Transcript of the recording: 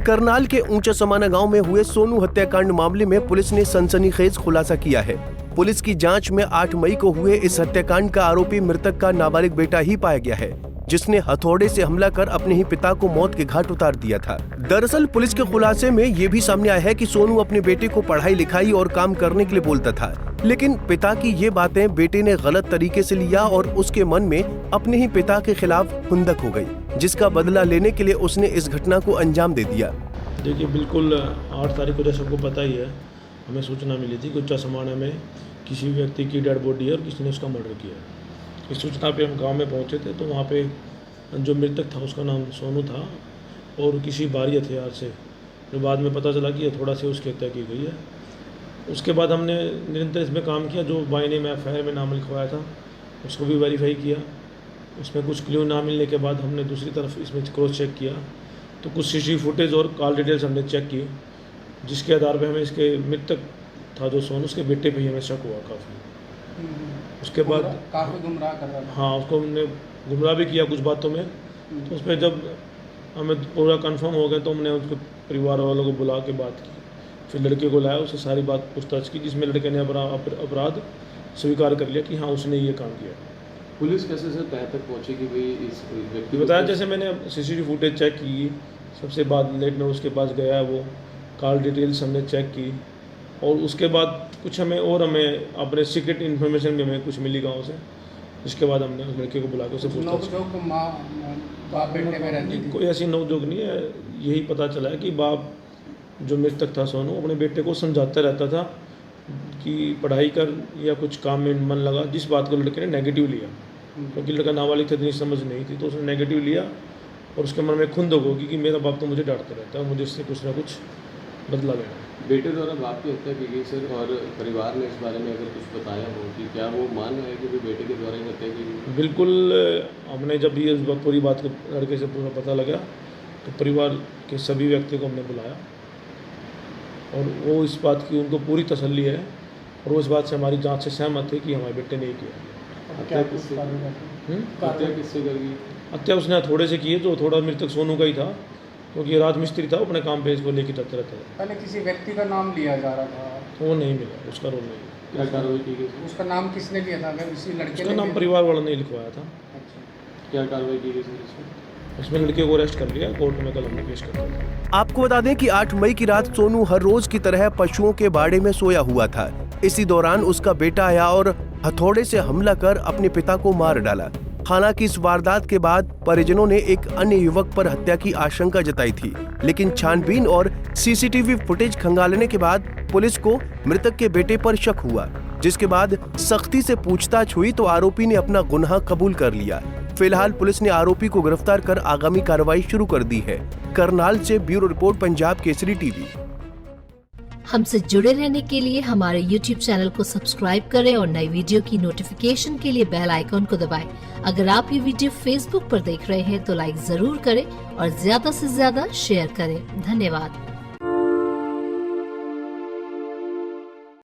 करनाल के ऊंचा समाना गांव में हुए सोनू हत्याकांड मामले में पुलिस ने सनसनीखेज खुलासा किया है। पुलिस की जांच में 8 मई को हुए इस हत्याकांड का आरोपी मृतक का नाबालिग बेटा ही पाया गया है, जिसने हथौड़े से हमला कर अपने ही पिता को मौत के घाट उतार दिया था। दरअसल पुलिस के खुलासे में ये भी सामने आया है कि सोनू अपने बेटे को पढ़ाई लिखाई और काम करने के लिए बोलता था, लेकिन पिता की ये बातें बेटे ने गलत तरीके से लिया और उसके मन में अपने ही पिता के खिलाफ खुंदक हो गई, जिसका बदला लेने के लिए उसने इस घटना को अंजाम दे दिया। देखिए, बिल्कुल 8 तारीख को जैसे सबको पता ही है, हमें सूचना मिली थी कि ऊंचा समाना में किसी व्यक्ति की डेड बॉडी है और किसी ने उसका मर्डर किया है। इस सूचना पे हम गांव में पहुंचे थे, तो वहाँ पे जो मृतक था उसका नाम सोनू था और किसी बारी हथियार से, जो बाद में पता चला कि थोड़ा से उसकी हत्या की गई है। उसके बाद हमने निरंतर इसमें काम किया। जो बाई ने एफआईआर में नाम लिखवाया था उसको भी वेरीफाई किया। उसमें कुछ क्ल्यू ना मिलने के बाद हमने दूसरी तरफ इसमें क्रॉस चेक किया, तो कुछ सीसीटीवी फुटेज और कॉल डिटेल्स हमने चेक की, जिसके आधार पर हमें इसके मृतक था जो सोनू, उसके बेटे पे ही हमें शक हुआ काफ़ी। उसके बाद काफ़ी गुमराह कर रहा था। हाँ, उसको हमने गुमराह भी किया कुछ बातों में। तो उस पर जब हमें पूरा कंफर्म हो गया तो हमने उसके परिवार वालों को बुला के बात की, फिर लड़के को लाया, उससे सारी बात पूछताछ की, जिसमें लड़के ने अपराध स्वीकार कर लिया कि हाँ उसने ये काम किया। पुलिस कैसे से तह तक पहुंची कि भाई इस व्यक्ति को बताया, जैसे मैंने सीसीटीवी फुटेज चेक की, सबसे बाद लेट में उसके पास गया, वो कॉल डिटेल्स हमने चेक की, और उसके बाद कुछ हमें अपने सीक्रेट इन्फॉर्मेशन भी हमें कुछ मिली गाँव से, जिसके बाद हमने उस लड़के को बुला के उसे पूछताछ की। कोई ऐसी नोकझोंक नहीं है, यही पता चला है कि बाप जो मृतक था सोनू अपने बेटे को समझाता रहता था कि पढ़ाई कर या कुछ काम में मन लगा, जिस बात को लड़के ने नेगेटिव लिया, क्योंकि लड़का नाबालिग था, इतनी समझ नहीं थी, तो उसने नेगेटिव लिया और उसके मन में खुंदक होगी कि मेरा बाप तो मुझे डांटता रहता है, मुझे इससे कुछ ना कुछ बदला लेना। बेटे द्वारा बाप की हत्या की गई सर, और परिवार ने इस बारे में अगर कुछ बताया हो कि क्या वो मान रहे हैं कि बेटे के द्वारा ही हत्या की गई? बिल्कुल, हमने जब ये पूरी बात को लड़के से पूरा पता लगा तो परिवार के सभी व्यक्ति को हमने बुलाया, और वो इस बात की उनको पूरी तसल्ली है और वो इस बात से हमारी जांच से सहमत है कि हमारे बेटे ने ही किया। हत्या किससे करेगी? हत्या उसने थोड़े से की है, जो थोड़ा मृतक सोनू का ही था, क्योंकि राजमिस्त्री था, अपने काम पे इसको लेके जाता रहता था। पहले किसी व्यक्ति का नाम लिया जा रहा था, तो वो नहीं मिला, उसका रोल नहीं। क्या कार्रवाई की गई? उसका नाम किसने लिया था? अगर इसी लड़के उसका नाम परिवार वालों ने लिखवाया था। अच्छा, क्या कार्रवाई की गई सर? उसमें लड़के को अरेस्ट कर लिया, कोर्ट में कल हमने पेश कर दिया। आपको बता दें कि 8 मई की रात सोनू हर रोज की तरह पशुओं के बाड़े में सोया हुआ था। इसी दौरान उसका बेटा आया और हथौड़े से हमला कर अपने पिता को मार डाला। हालांकि इस वारदात के बाद परिजनों ने एक अन्य युवक पर हत्या की आशंका जताई थी, लेकिन छानबीन और सीसीटीवी फुटेज खंगालने के बाद पुलिस को मृतक के बेटे पर शक हुआ, जिसके बाद सख्ती से पूछताछ हुई तो आरोपी ने अपना गुनाह कबूल कर लिया। फिलहाल पुलिस ने आरोपी को गिरफ्तार कर आगामी कार्रवाई शुरू कर दी है। करनाल से bureau report, Punjab Kesari TV. हमसे जुड़े रहने के लिए हमारे YouTube चैनल को सब्सक्राइब करें और नई वीडियो की नोटिफिकेशन के लिए बेल आइकॉन को दबाएं। अगर आप ये वीडियो Facebook पर देख रहे हैं तो लाइक जरूर करें और ज्यादा से ज्यादा शेयर करें। धन्यवाद।